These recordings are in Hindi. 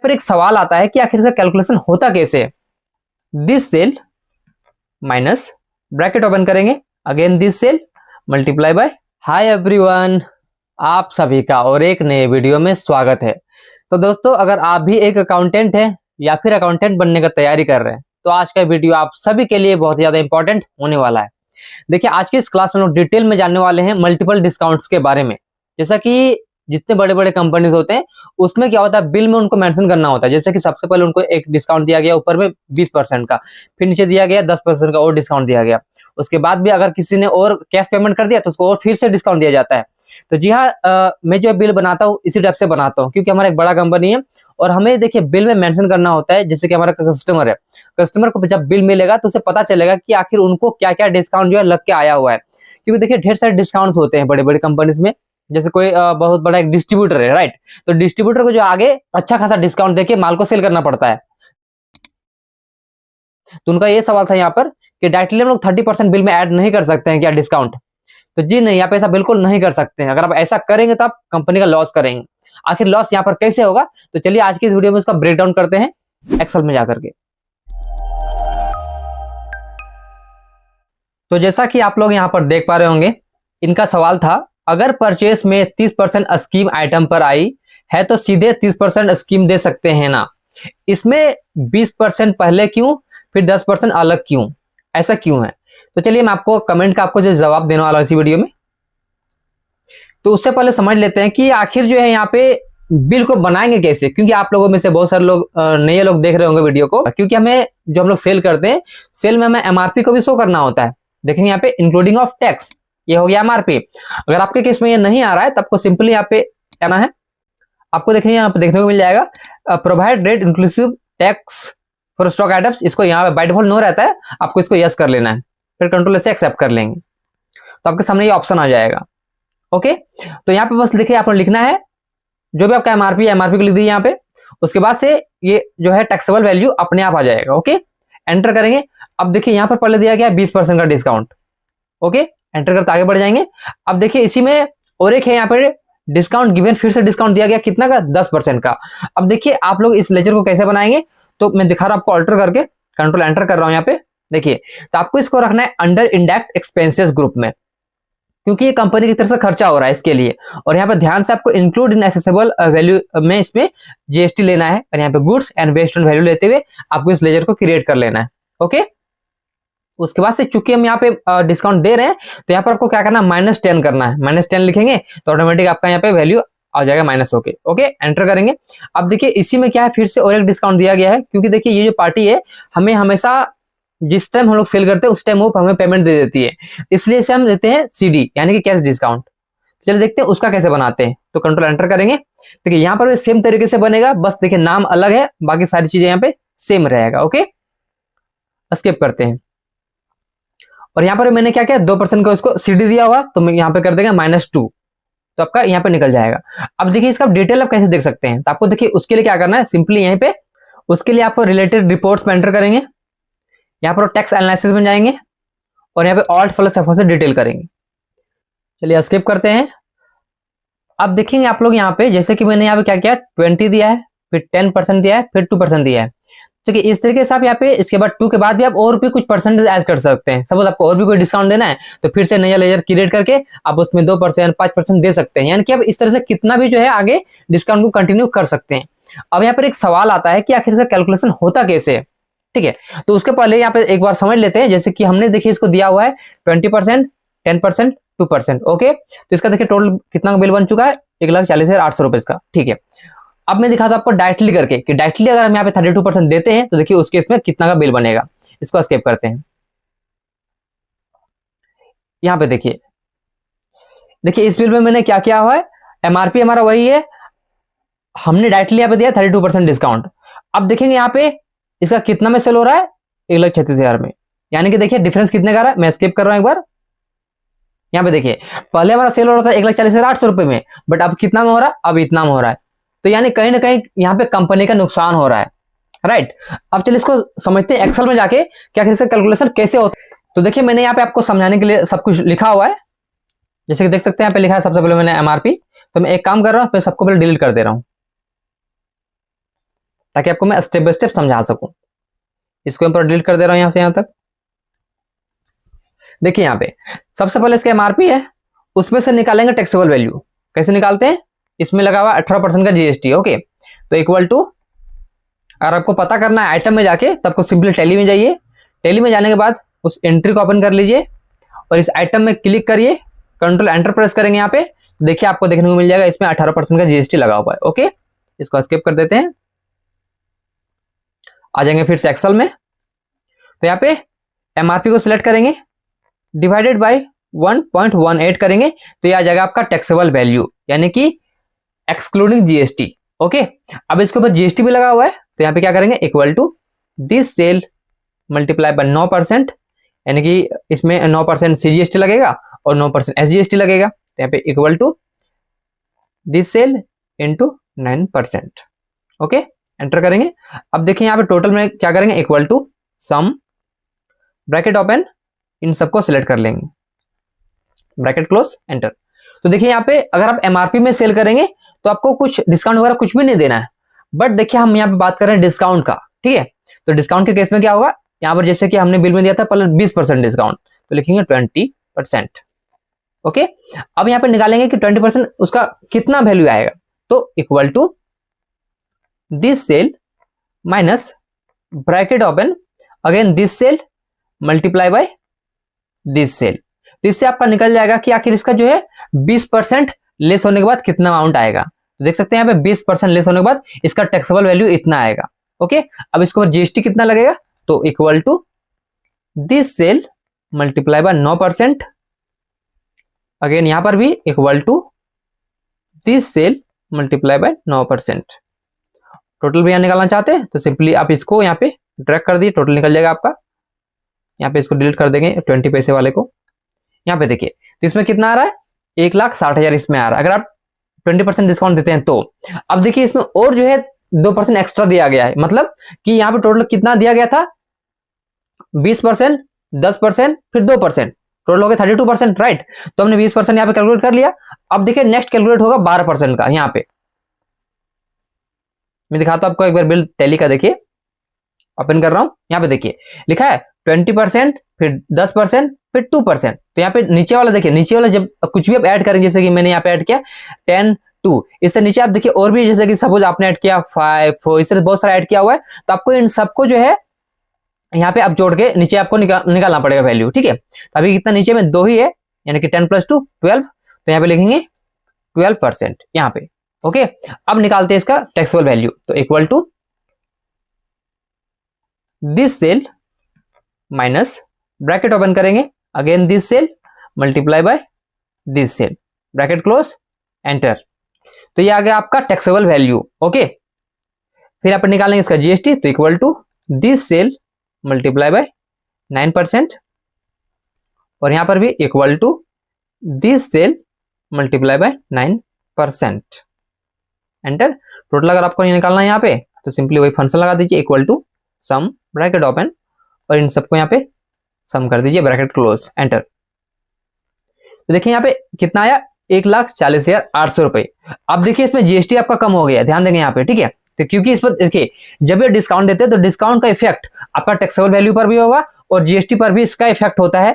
पर एक सवाल आता है कि आखिर इसका कैलकुलेशन होता कैसे है। This cell minus bracket open करेंगे, again this cell multiply by. Hi everyone, आप सभी का और एक नए वीडियो में स्वागत है। तो दोस्तों, अगर आप भी एक अकाउंटेंट हैं या फिर अकाउंटेंट बनने का तैयारी कर रहे हैं तो आज का वीडियो आप सभी के लिए बहुत ज्यादा इंपॉर्टेंट होने वाला है। देखिए, आज की इस क्लास में लोग डिटेल में जानने वाले हैं मल्टीपल डिस्काउंट्स के बारे में। जैसा कि जितने बड़े बड़े कंपनीज होते हैं उसमें क्या होता है, बिल में उनको मेंशन करना होता है। जैसे कि सबसे पहले उनको एक डिस्काउंट दिया गया ऊपर में 20% का, फिर नीचे दिया गया 10% का और डिस्काउंट दिया गया। उसके बाद भी अगर किसी ने और कैश पेमेंट कर दिया तो उसको और फिर से डिस्काउंट दिया जाता है। तो जी हाँ, मैं जो बिल बनाता हूँ इसी टाइप से बनाता हूँ, क्योंकि हमारा एक बड़ा कंपनी है और हमें देखिए बिल में मेंशन करना होता है। जैसे कि हमारा कस्टमर है, कस्टमर को जब बिल मिलेगा तो उसे पता चलेगा कि आखिर उनको क्या क्या डिस्काउंट जो है लग के आया हुआ है। क्योंकि देखिए ढेर सारे डिस्काउंट्स होते हैं बड़े बड़े कंपनीज में। जैसे कोई बहुत बड़ा एक डिस्ट्रीब्यूटर है, राइट, तो डिस्ट्रीब्यूटर को जो आगे अच्छा खासा डिस्काउंट देके माल को सेल करना पड़ता है। तो उनका ये सवाल था यहाँ पर कि डायरेक्टली हम लोग 30% बिल में ऐड नहीं कर सकते हैं क्या डिस्काउंट। तो जी नहीं, आप ऐसा बिल्कुल नहीं कर सकते हैं। अगर आप ऐसा करेंगे तो आप कंपनी का लॉस करेंगे। आखिर लॉस यहाँ पर कैसे होगा, तो चलिए आज की इस वीडियो में उसका ब्रेक डाउन करते हैं एक्सेल में जाकर के। तो जैसा कि आप लोग यहाँ पर देख पा रहे होंगे, इनका सवाल था अगर परचेस में 30% स्कीम आइटम पर आई है तो सीधे 30% स्कीम दे सकते हैं ना, इसमें 20% पहले क्यों फिर 10% अलग क्यों, ऐसा क्यों है। तो चलिए मैं आपको कमेंट का आपको जो जवाब देने वाला हूं इसी वीडियो में। तो उससे पहले समझ लेते हैं कि आखिर जो है यहाँ पे बिल को बनाएंगे कैसे, क्योंकि आप लोगों में से बहुत सारे लोग नए लोग देख रहे होंगे वीडियो को। क्योंकि हमें जो हम लोग सेल करते हैं, सेल में हमें एमआरपी को भी शो करना होता है। देखेंगे यहाँ पे इंक्लूडिंग ऑफ टैक्स, ये हो गया एमआरपी। अगर आपके केस में ये नहीं आ रहा है तो आपको सिंपली यहाँ पे आना है। आपको देखेंगे यहाँ पे देखने को मिल जाएगा provide rate inclusive tax for stock items. इसको यहाँ पे बाय डिफॉल्ट नो रहता है, आपको इसको यस कर लेना है, फिर कंट्रोल से एक्सेप्ट कर लेंगे तो आपके सामने ये ऑप्शन आ जाएगा। ओके, तो यहाँ पे बस देखिए आपको लिखना है जो भी आपका एमआरपी को लिख दीजिए यहाँ पे। उसके बाद से ये जो है टैक्सेबल वैल्यू अपने आप आ जाएगा। ओके, एंटर करेंगे। अब देखिए यहाँ पर पहले दिया गया 20% का डिस्काउंट। ओके, एंटर करते आगे बढ़ जाएंगे। अब देखिए इसी में और एक है यहाँ पर डिस्काउंट गिवन, फिर से डिस्काउंट दिया गया कितना का, 10% का। अब देखिए आप लोग इस लेजर को कैसे बनाएंगे, तो मैं दिखा रहा हूं आपको अल्टर करके, कंट्रोल एंटर कर रहा हूं यहाँ पे। देखिए, तो आपको इसको रखना है अंडर इंडायरेक्ट एक्सपेंसेस ग्रुप में, क्योंकि ये कंपनी की तरफ से खर्चा हो रहा है इसके लिए। और यहाँ पे ध्यान से आपको इंक्लूड इन एक्सेसिबल वैल्यू में इसमें जीएसटी लेना है, और यहाँ पे goods and based on value लेते हुए आपको इस लेजर को क्रिएट कर लेना है। ओके, उसके बाद से चूंकि हम यहाँ पे डिस्काउंट दे रहे हैं तो यहाँ पर आपको क्या करना है, -10 करना है। -10 लिखेंगे तो ऑटोमेटिक आपका यहाँ पे वैल्यू आ जाएगा माइनस होके। ओके, एंटर करेंगे। अब देखिए इसी में क्या है, फिर से और एक डिस्काउंट दिया गया है, क्योंकि देखिए ये जो पार्टी है हमें हमेशा जिस टाइम हम लोग सेल करते हैं उस टाइम वो हमें पेमेंट दे देती है, इसलिए इसे हम देते हैं सीडी यानी कि कैश डिस्काउंट। चलिए देखते हैं उसका कैसे बनाते हैं। तो कंट्रोल एंटर करेंगे। देखिए यहाँ पर सेम तरीके से बनेगा, बस देखिए नाम अलग है, बाकी सारी चीजें यहाँ पे सेम रहेगा। ओके, स्किप करते हैं। और यहाँ पर मैंने क्या किया, 2% का इसको सीडी दिया हुआ, तो मैं यहाँ पे कर देंगे -2, तो आपका यहाँ पे निकल जाएगा। अब देखिए इसका डिटेल आप कैसे देख सकते हैं, तो आपको देखिए उसके लिए क्या करना है, सिंपली यहीं पे उसके लिए आपको रिलेटेड रिपोर्ट्स में एंटर करेंगे। यहाँ पर टैक्स एनालिसिस में जाएंगे और यहाँ पे Alt+F से डिटेल करेंगे। चलिए स्किप करते हैं। अब देखेंगे आप लोग यहाँ पे, जैसे कि मैंने यहाँ पे क्या किया, 20 दिया है, फिर 10% दिया है, फिर 2% दिया है। ठीक है, इस तरीके से आप यहाँ पे इसके बाद 2 के बाद भी आप और भी कुछ परसेंटेज ऐड कर सकते हैं। सपोज आपको और भी कोई डिस्काउंट देना है तो फिर से नया लेजर क्रिएट करके आप उसमें 2%, 5% दे सकते हैं। यानी कि आप इस तरह से कितना भी जो है आगे डिस्काउंट को कंटिन्यू कर सकते हैं। अब यहाँ पर एक सवाल आता है कि आखिर इसका कैलकुलेशन होता कैसे है। ठीक है, तो उसके पहले यहाँ पे एक बार समझ लेते हैं। जैसे कि हमने देखिए इसको दिया हुआ है 20%, 10%, 2%। ओके, तो इसका देखिए टोटल कितना का बिल बन चुका है, 1,40,800 रुपए इसका। ठीक है, अब मैं दिखाता हूं आपको डायरेक्टली करके कि डायरेक्टली अगर हम यहाँ पे 32% देते हैं तो देखिए उस केस में कितना का बिल बनेगा। इसको एस्केप करते हैं। यहाँ पे देखिए इस बिल में मैंने क्या किया हुआ है, एमआरपी हमारा वही है, हमने डायरेक्टली यहाँ पे दिया 32% डिस्काउंट। अब देखेंगे यहाँ पे इसका कितना में सेल हो रहा है, 1,36,000 में। यानी कि देखिए डिफरेंस कितने का रहा है, मैं स्किप कर रहा हूं एक बार। यहाँ पे देखिए पहले हमारा सेल हो रहा था 1,40,800 रुपए में, बट अब कितना में हो रहा है, अब इतना में हो रहा है। तो यानी कहीं ना कहीं यहाँ पे कंपनी का नुकसान हो रहा है, राइट। अब चलिए इसको समझते हैं एक्सेल में जाके क्या इसका कैलकुलेशन कैसे होता है। तो देखिए मैंने यहाँ पे आपको समझाने के लिए सब कुछ लिखा हुआ है। जैसे कि देख सकते हैं यहाँ पे लिखा है सबसे पहले मैंने एमआरपी। तो मैं एक काम कर रहा हूँ, सबको पहले डिलीट कर दे रहा हूँ। ताकि आपको मैं स्टेप बाय स्टेप समझा सकूं। इसको मैं डिलीट कर दे रहा हूं यहां से यहां तक। देखिए यहाँ पे सबसे पहले इसका एमआरपी है, उसमें से निकालेंगे टैक्सेबल वैल्यू। कैसे निकालते हैं, इसमें लगा हुआ 18% का जीएसटी। ओके, तो इक्वल टू, अगर आपको पता करना है आइटम में जाके तो आपको सिंपली टैली में जाइए। टैली में जाने के बाद उस एंट्री को ओपन कर लीजिए और इस आइटम में क्लिक करिए, कंट्रोल एंटर प्रेस करेंगे यहाँ पे, देखिए आपको देखने को मिल जाएगा इसमें 18% का जीएसटी लगा हुआ है। ओके, इसको स्किप कर देते हैं, आ जाएंगे फिर से एक्सेल में। तो यहाँ पे एमआरपी को सिलेक्ट करेंगे, डिवाइडेड बाय 1.18 करेंगे, तो ये आ जाएगा आपका टैक्सेबल वैल्यू, यानी कि एक्सक्लूडिंग जीएसटी। ओके, अब इसके ऊपर जीएसटी भी लगा हुआ है, तो यहाँ पे क्या करेंगे, equal to this cell multiply by 9%, यानी कि इसमें 9% सीजीएसटी लगेगा और 9% एसजीएसटी लगेगा। तो यहाँ पे equal to this cell into 9%। Okay, enter करेंगे। अब देखिए यहाँ पे टोटल में क्या करेंगे, equal to sum, bracket open, इन सबको सिलेक्ट कर लेंगे, ब्रैकेट क्लोज, एंटर। तो देखिए यहाँ पे अगर आप एमआरपी में सेल करेंगे तो आपको कुछ डिस्काउंट वगैरह कुछ भी नहीं देना है, बट देखिए हम यहाँ पे बात कर रहे हैं डिस्काउंट का। ठीक है, तो डिस्काउंट के केस में क्या होगा, यहाँ पर जैसे कि हमने बिल में दिया था पहले 20% डिस्काउंट, तो लिखेंगे 20%। ओके, अब यहाँ पे निकालेंगे कि 20% उसका कितना वैल्यू आएगा, तो equal to this cell minus bracket open, again this cell multiply by this cell. तो इससे आपका निकल जाएगा कि आखिर इसका जो है 20% लेस होने के बाद कितना अमाउंट आएगा। तो देख सकते हैं यहाँ पे 20% लेस होने के बाद इसका टैक्सेबल वैल्यू इतना आएगा। ओके, अब इसके ऊपर जीएसटी कितना लगेगा, तो equal to this cell multiply by 9%, again यहां पर भी equal to this cell multiply by 9%। Total भी यहाँ निकालना चाहते हैं तो सिंपली आप इसको यहाँ पे ड्रैग कर दिए, टोटल निकल जाएगा आपका। यहाँ पे इसको डिलीट कर देंगे 20 पैसे वाले को। यहाँ पे देखिए तो इसमें कितना आ रहा है, 1,60,000 इसमें आ रहा है, अगर आप 20% डिस्काउंट देते हैं तो। अब देखिए इसमें और जो है 2% एक्स्ट्रा दिया गया है, मतलब कि यहाँ पे टोटल कितना दिया गया था, 20%, 10%, फिर 2%, टोटल हो गया 32%, राइट। तो हमने 20% यहाँ पे कैलकुलेट कर लिया। अब देखिए नेक्स्ट कैलकुलेट होगा 12% का। यहाँ पे मैं दिखाता हूं आपको एक बार बिल टैली का, देखिए ओपन कर रहा हूं, यहाँ पे देखिए लिखा है 20%, फिर 10%, फिर 2%। तो यहाँ पे नीचे वाला देखिए, नीचे वाला जब कुछ भी आप ऐड करेंगे, जैसे कि मैंने यहाँ पे ऐड किया 10, 2, इससे नीचे आप देखिए और भी, जैसे कि सपोज आपने ऐड किया 5, 4, इससे बहुत सारा ऐड किया हुआ है, तो आपको इन सबको जो है यहाँ पे आप जोड़ के नीचे आपको निकालना पड़ेगा वैल्यू। ठीक है, तो अभी कितना नीचे में 2 ही है, यानी कि 10 + 2 12, तो यहाँ पे लिखेंगे 12% यहाँ पे। ओके, अब निकालते हैं इसका टैक्सेबल वैल्यू, तो equal to this cell minus bracket open करेंगे, again this cell multiply by this cell, bracket close, enter. तो ये आ गया आपका टैक्सेबल वैल्यू। ओके, फिर आप निकालेंगे इसका जीएसटी, तो equal to this cell multiply by 9%, और यहां पर भी equal to this cell multiply by 9%, enter. Total अगर आपको ये निकालना है यहाँ पे, तो सिंपली वही फंक्शन लगा दीजिए, equal to sum, bracket open, और इन सबको यहाँ पे सम कर दीजिए, ब्रैकेट क्लोज, एंटर। तो देखिए यहाँ पे कितना आया, 1,40,800 रुपए। अब देखिए इसमें जीएसटी आपका कम हो गया, ध्यान देंगे यहाँ पे। ठीक है, तो क्योंकि इस पर देखिए जब ये डिस्काउंट देते हैं तो डिस्काउंट का इफेक्ट आपका टैक्सेबल वैल्यू पर भी होगा और जीएसटी पर भी इसका इफेक्ट होता है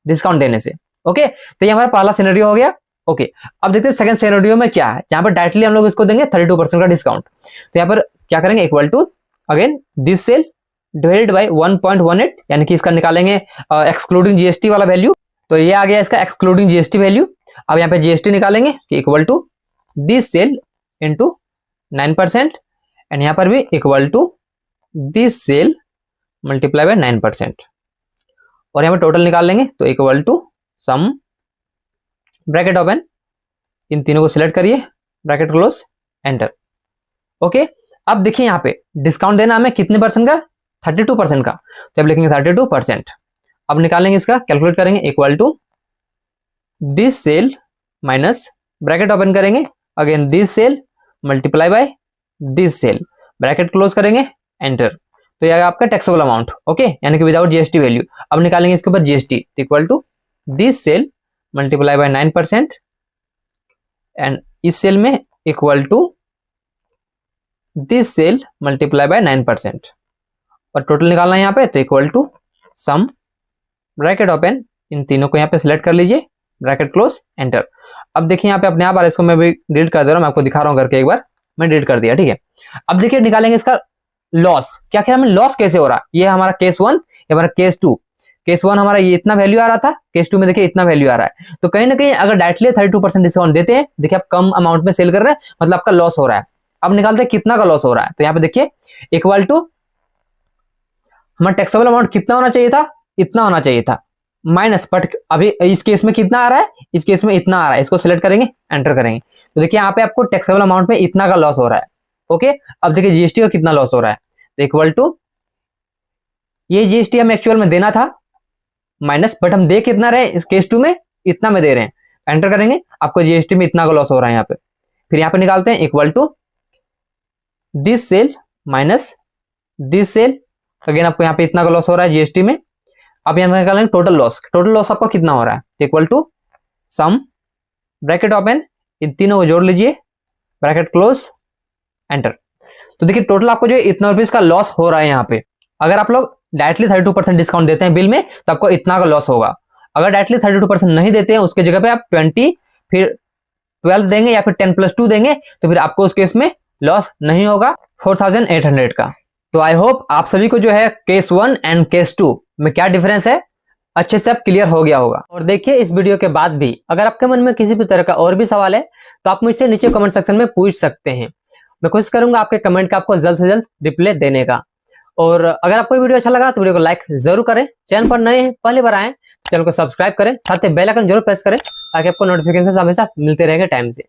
डिस्काउंट देने से। ओके, तो ये हमारा पहला सिनेरियो हो गया। ओके, अब देखते हैं सेकंड सिनेरियो में क्या है, जहां पर डायरेक्टली हम लोग इसको देंगे 32% का डिस्काउंट। तो यहाँ पर क्या करेंगे, equal to again this cell divided by 1.18, यानी कि इसका निकालेंगे एक्सक्लूडिंग जीएसटी वाला वैल्यू। तो ये आ गया इसका एक्सक्लूडिंग जीएसटी वैल्यू। अब यहाँ पे जीएसटी निकालेंगे कि equal to this cell into 9%, and यहाँ पर भी equal to this cell multiply by 9%, और यहाँ पे टोटल निकाल लेंगे, तो equal to sum, bracket open, इन तीनों को सिलेक्ट करिए, ब्रैकेट क्लोज, एंटर। ओके, अब देखिए यहाँ पे डिस्काउंट देना हमें कितने परसेंट का, 32% का, तो अब लिखेंगे 32%। अब निकालेंगे इसका, कैलकुलेट करेंगे, equal to this cell minus bracket open करेंगे, again this cell multiply by this cell, bracket close करेंगे, एंटर। तो यह आपका टैक्सेबल अमाउंट। ओके, यानी कि विदाउट जीएसटी वैल्यू। अब निकालेंगे इसके ऊपर GST, equal to this cell multiply by 9%, and इस सेल में equal to this cell multiply by 9%, और टोटल निकालना है यहाँ पे, तो equal to sum bracket open, इन तीनों को यहाँ पे सिलेक्ट कर लीजिए, ब्रैकेट क्लोज, एंटर। अब देखिए यहाँ पे अपने आप आ रहा है, इसको मैं भी डिलीट कर दे रहा हूँ, मैं आपको दिखा रहा हूँ करके, एक बार मैं डिलीट कर दिया, ठीक है। अब देखिए निकालेंगे इसका लॉस, क्या क्या हमें लॉस कैसे हो रहा है। ये हमारा केस 1, ये हमारा केस 2। केस 1 हमारा ये इतना वैल्यू आ रहा था, केस 2 में देखिए इतना वैल्यू आ रहा है। तो कहीं ना कहीं अगर डायरेक्टली 32% डिस्काउंट देते हैं, देखिए आप कम अमाउंट में सेल कर रहे हैं, मतलब आपका लॉस हो रहा है। अब निकालते हैं कितना का लॉस हो रहा है, तो यहाँ पे देखिए इक्वल टू हमारा टैक्सेबल अमाउंट कितना होना चाहिए था, इतना होना चाहिए था, माइनस, बट अभी इस केस में कितना आ रहा है, इस केस में इतना आ रहा है, इसको सिलेक्ट करेंगे, एंटर करेंगे, तो देखिए यहाँ पे आपको टैक्सेबल अमाउंट में इतना का लॉस हो रहा है। ओके, अब देखिए जीएसटी का कितना लॉस हो रहा है, तो इक्वल टू ये जीएसटी हम एक्चुअल में देना था माइनस, बट हम दे कितना रहे केस 2 में, इतना में दे रहे हैं, एंटर करेंगे, आपको जीएसटी में इतना का लॉस हो रहा है यहाँ पे। फिर यहाँ पे निकालते हैं equal to this cell minus this cell, again आपको यहाँ पे इतना का लॉस हो रहा है जीएसटी में। अब यहाँ निकालेंगे टोटल लॉस, टोटल लॉस आपका कितना हो रहा है, equal to sum bracket open, इन तीनों को जोड़ लीजिए, ब्रैकेट क्लोज, एंटर। तो देखिए टोटल आपको जो इतना रुपीज का लॉस हो रहा है यहाँ पे। अगर आप लोग डायरेक्टली 32% डिस्काउंट देते हैं बिल में, तो आपको इतना का लॉस होगा। अगर डायरेक्टली 32% नहीं देते हैं, उसके जगह पे आप 20 फिर 12 देंगे या फिर 10+2 देंगे, तो फिर आपको उस केस में लॉस नहीं होगा 4800 का। तो आई होप आप सभी को जो है केस 1 एंड केस 2 में क्या डिफरेंस है अच्छे से अब क्लियर हो गया होगा। और देखिए इस वीडियो के बाद भी अगर आपके मन में किसी भी तरह का और भी सवाल है, तो आप मुझसे नीचे कमेंट सेक्शन में पूछ सकते हैं। मैं कोशिश करूंगा आपके कमेंट का आपको जल्द से जल्द रिप्लाई देने का। और अगर आपको वीडियो अच्छा लगा तो वीडियो को लाइक जरूर करें, चैनल पर नए हैं पहली बार आए चैनल को सब्सक्राइब करें, साथ ही बेल आइकन जरूर प्रेस करें, ताकि आपको नोटिफिकेशन हमेशा मिलते रहेंगे टाइम से।